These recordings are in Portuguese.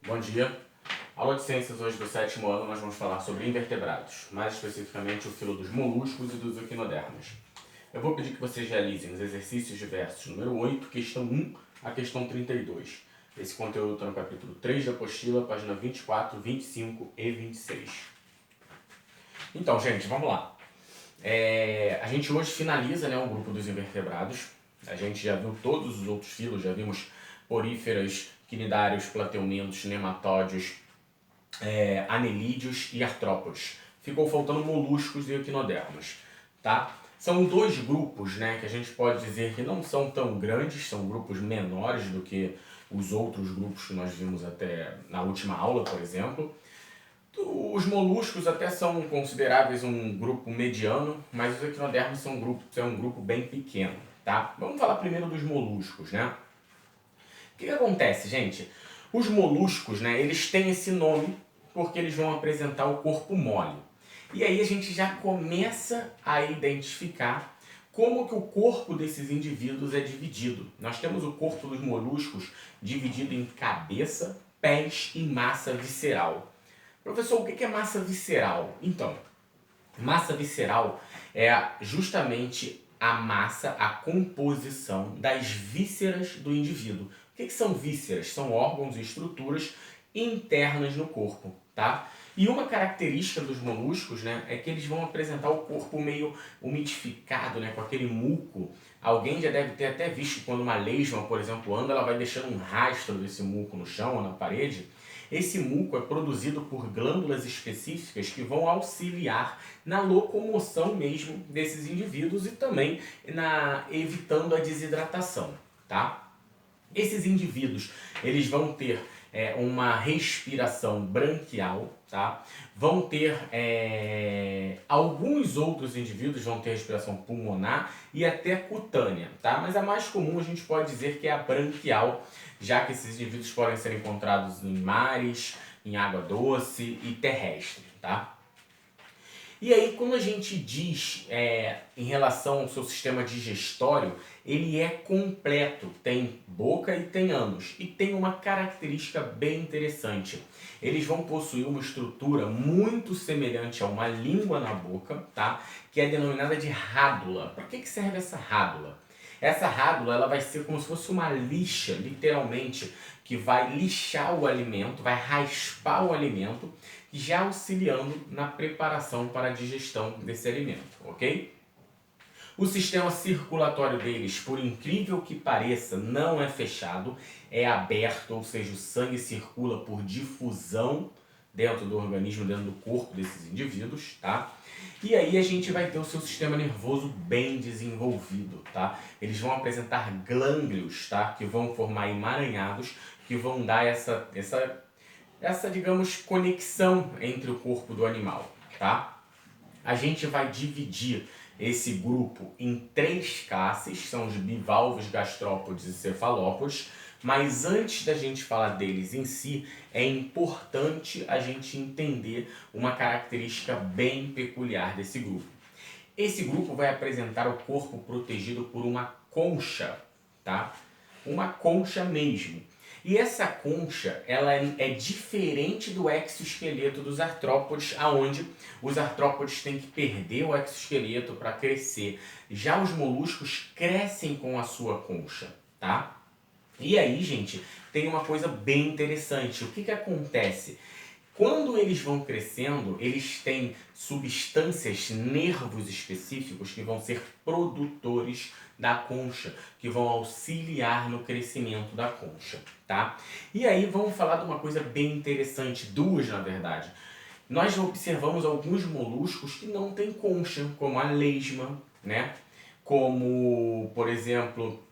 Bom dia. Aula de ciências hoje do sétimo ano nós vamos falar sobre invertebrados, mais especificamente o filo dos moluscos e dos equinodermos. Eu vou pedir que vocês realizem os exercícios diversos número 8, questão 1 a questão 32. Esse conteúdo está no capítulo 3 da apostila, página 24, 25 e 26. Então, gente, vamos lá. A gente hoje finaliza, o grupo dos invertebrados. A gente já viu todos os outros filos, já vimos poríferas, quinidários, plateumintos, nematódios, anelídeos e artrópodes. Ficou faltando moluscos e equinodermos, tá? São dois grupos, que a gente pode dizer que não são tão grandes, são grupos menores do que os outros grupos que nós vimos até na última aula, por exemplo. Os moluscos até são consideráveis um grupo mediano, mas os equinodermos são um grupo bem pequeno, tá? Vamos falar primeiro dos moluscos, O que acontece, gente? Os moluscos, eles têm esse nome porque eles vão apresentar o corpo mole. E aí a gente já começa a identificar como que o corpo desses indivíduos é dividido. Nós temos o corpo dos moluscos dividido em cabeça, pés e massa visceral. Professor, o que é massa visceral? Então, massa visceral é justamente a massa, a composição das vísceras do indivíduo. O que são vísceras? São órgãos e estruturas internas no corpo, tá? E uma característica dos moluscos, é que eles vão apresentar o corpo meio umidificado, com aquele muco. Alguém já deve ter até visto quando uma lesma, por exemplo, anda, ela vai deixando um rastro desse muco no chão ou na parede. Esse muco é produzido por glândulas específicas que vão auxiliar na locomoção mesmo desses indivíduos e também evitando a desidratação, tá? Esses indivíduos, eles vão ter uma respiração branquial, tá? Vão ter, alguns outros indivíduos vão ter respiração pulmonar e até cutânea, tá? Mas a mais comum a gente pode dizer que é a branquial, já que esses indivíduos podem ser encontrados em mares, em água doce e terrestre, tá? E aí, quando a gente diz em relação ao seu sistema digestório, ele é completo, tem boca e tem ânus. E tem uma característica bem interessante. Eles vão possuir uma estrutura muito semelhante a uma língua na boca, tá? Que é denominada de rádula. Para que serve essa rádula? Essa rádula ela vai ser como se fosse uma lixa, literalmente, que vai lixar o alimento, vai raspar o alimento, já auxiliando na preparação para a digestão desse alimento, ok? O sistema circulatório deles, por incrível que pareça, não é fechado, é aberto, ou seja, o sangue circula por difusão dentro do organismo, dentro do corpo desses indivíduos, tá? E aí a gente vai ter o seu sistema nervoso bem desenvolvido, tá? Eles vão apresentar glânglios, tá? Que vão formar emaranhados, que vão dar essa, digamos, conexão entre o corpo do animal, tá? A gente vai dividir esse grupo em 3 classes, são os bivalves, gastrópodes e cefalópodes, mas antes da gente falar deles em si, é importante a gente entender uma característica bem peculiar desse grupo. Esse grupo vai apresentar o corpo protegido por uma concha, tá? Uma concha mesmo. E essa concha, ela é diferente do exoesqueleto dos artrópodes, aonde os artrópodes têm que perder o exoesqueleto para crescer. Já os moluscos crescem com a sua concha, tá? E aí, gente, tem uma coisa bem interessante. O que acontece? Quando eles vão crescendo, eles têm substâncias, nervos específicos que vão ser produtores da concha, que vão auxiliar no crescimento da concha, tá? E aí vamos falar de uma coisa bem interessante, duas na verdade. Nós observamos alguns moluscos que não têm concha, como a lesma, Como, por exemplo,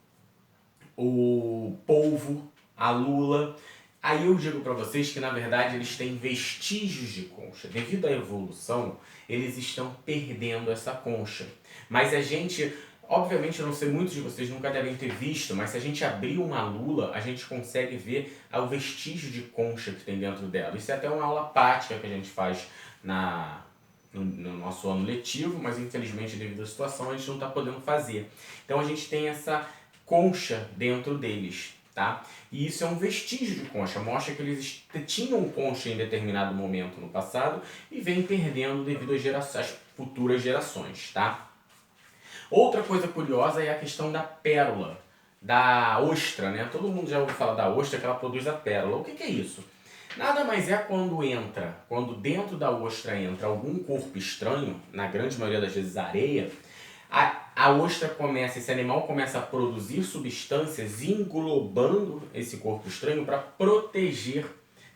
o polvo, a lula. Aí eu digo para vocês que na verdade eles têm vestígios de concha. Devido à evolução, eles estão perdendo essa concha. Mas a gente, obviamente eu não sei, muitos de vocês nunca devem ter visto, mas se a gente abrir uma lula, a gente consegue ver o vestígio de concha que tem dentro dela. Isso é até uma aula prática que a gente faz no nosso ano letivo, mas infelizmente devido à situação a gente não está podendo fazer. Então a gente tem essa concha dentro deles, tá? E isso é um vestígio de concha, mostra que eles tinham concha em determinado momento no passado e vem perdendo devido às futuras gerações, tá? Outra coisa curiosa é a questão da pérola, da ostra, né? Todo mundo já ouviu falar da ostra, que ela produz a pérola. O que é isso? Nada mais é quando dentro da ostra entra algum corpo estranho, na grande maioria das vezes areia, a ostra começa, esse animal começa a produzir substâncias englobando esse corpo estranho para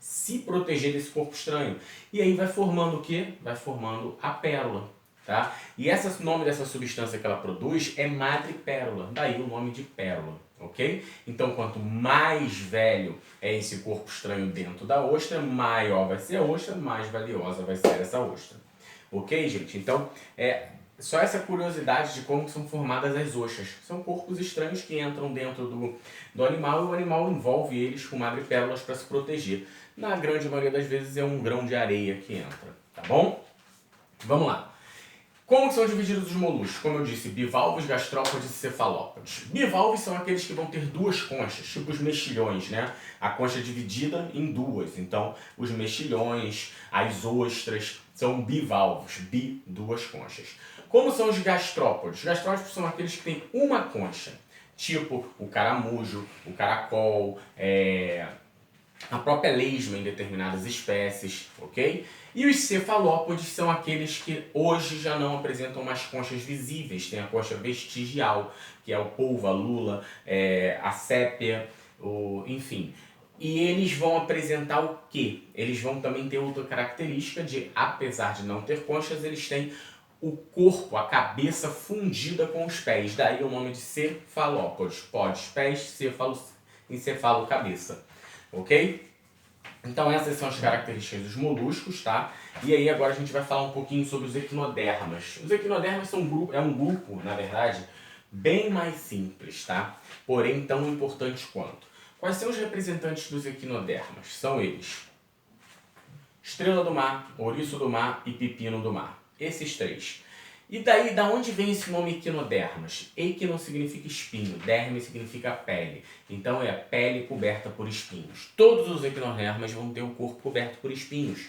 se proteger desse corpo estranho. E aí vai formando o quê? Vai formando a pérola. Tá? E o nome dessa substância que ela produz é madrepérola, daí o nome de pérola, ok? Então, quanto mais velho é esse corpo estranho dentro da ostra, maior vai ser a ostra, mais valiosa vai ser essa ostra. Ok, gente? Então, só essa curiosidade de como são formadas as ostras. São corpos estranhos que entram dentro do animal e o animal envolve eles com madrepérolas para se proteger. Na grande maioria das vezes é um grão de areia que entra, tá bom? Vamos lá. Como são divididos os moluscos? Como eu disse, bivalves, gastrópodes e cefalópodes. Bivalves são aqueles que vão ter duas conchas, tipo os mexilhões, né? A concha dividida em duas. Então, os mexilhões, as ostras, são bivalves, duas conchas. Como são os gastrópodes? Os gastrópodes são aqueles que têm uma concha, tipo o caramujo, o caracol, a própria lesma em determinadas espécies, ok? E os cefalópodes são aqueles que hoje já não apresentam mais conchas visíveis. Tem a concha vestigial, que é o polvo, a lula, a sépia, enfim. E eles vão apresentar o quê? Eles vão também ter outra característica de, apesar de não ter conchas, eles têm o corpo, a cabeça fundida com os pés. Daí o nome de cefalópodes. Podes, pés, céfalo, encefalo, cabeça. Ok? Então essas são as características dos moluscos, tá? E aí agora a gente vai falar um pouquinho sobre os equinodermas. Os equinodermas são um grupo, na verdade, bem mais simples, tá? Porém tão importante quanto. Quais são os representantes dos equinodermas? São eles: estrela do mar, ouriço do mar e pepino do mar. Esses três. E daí, da onde vem esse nome equinodermas? Equino significa espinho, derme significa pele. Então é pele coberta por espinhos. Todos os equinodermas vão ter o corpo coberto por espinhos.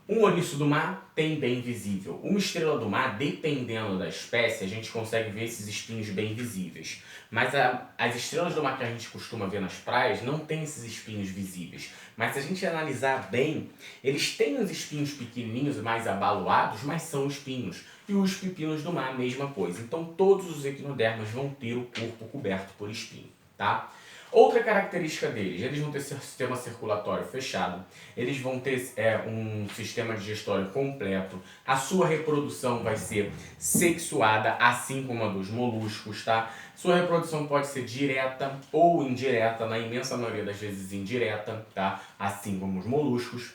Um ouriço do mar tem bem visível. Uma estrela do mar, dependendo da espécie, a gente consegue ver esses espinhos bem visíveis. Mas as estrelas do mar que a gente costuma ver nas praias não tem esses espinhos visíveis. Mas se a gente analisar bem, eles têm os espinhos pequenininhos, mais abaloados, mas são espinhos. E os pepinos do mar, a mesma coisa. Então todos os equinodermas vão ter o corpo coberto por espinho, tá? Outra característica deles, eles vão ter sistema circulatório fechado, eles vão ter um sistema digestório completo, a sua reprodução vai ser sexuada, assim como a dos moluscos, tá? Sua reprodução pode ser direta ou indireta, na imensa maioria das vezes indireta, tá? Assim como os moluscos.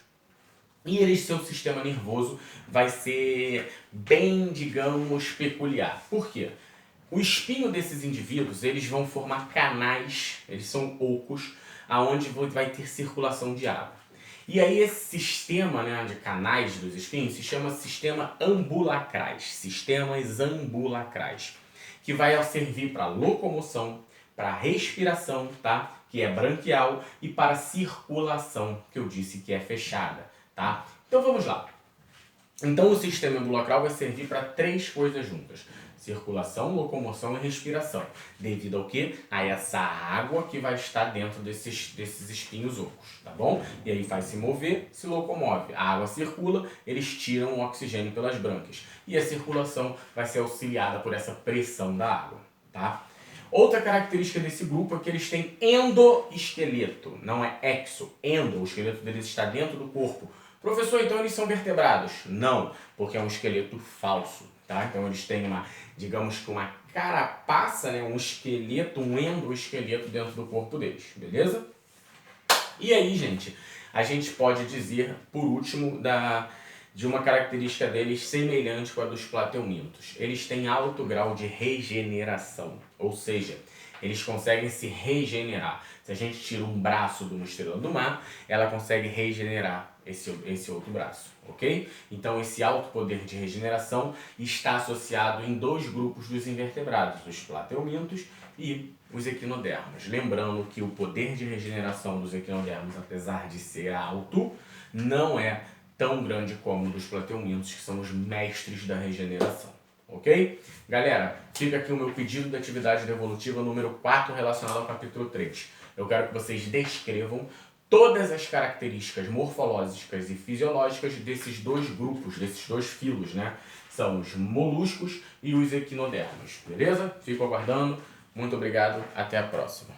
E seu sistema nervoso vai ser bem, digamos, peculiar. Por quê? O espinho desses indivíduos, eles vão formar canais, eles são ocos, aonde vai ter circulação de água. E aí esse sistema, né, de canais dos espinhos se chama sistema ambulacrais, sistemas ambulacrais, que vai servir para locomoção, para respiração, tá? Que é branquial, e para circulação, que eu disse que é fechada, tá? Então vamos lá. Então o sistema ambulacral vai servir para três coisas juntas: circulação, locomoção e respiração. Devido ao quê? A essa água que vai estar dentro desses espinhos ocos, tá bom? E aí faz se mover, se locomove. A água circula, eles tiram o oxigênio pelas brânquias. E a circulação vai ser auxiliada por essa pressão da água, tá? Outra característica desse grupo é que eles têm endoesqueleto, não é exo, endo. O esqueleto deles está dentro do corpo. Professor, então eles são vertebrados? Não, porque é um esqueleto falso, tá? Então eles têm digamos que uma carapaça, né? Um esqueleto, um endoesqueleto dentro do corpo deles, beleza? E aí, gente, a gente pode dizer, por último, de uma característica deles semelhante com a dos plateumintos. Eles têm alto grau de regeneração, ou seja, eles conseguem se regenerar. Se a gente tira um braço de uma estrela do mar, ela consegue regenerar esse outro braço, ok? Então esse alto poder de regeneração está associado em dois grupos dos invertebrados, os plateumintos e os equinodermos. Lembrando que o poder de regeneração dos equinodermos, apesar de ser alto, não é tão grande como o dos plateumintos, que são os mestres da regeneração. Ok? Galera, fica aqui o meu pedido da atividade devolutiva número 4 relacionado ao capítulo 3. Eu quero que vocês descrevam todas as características morfológicas e fisiológicas desses dois grupos, desses dois filos, né? São os moluscos e os equinodermos, beleza? Fico aguardando. Muito obrigado, até a próxima.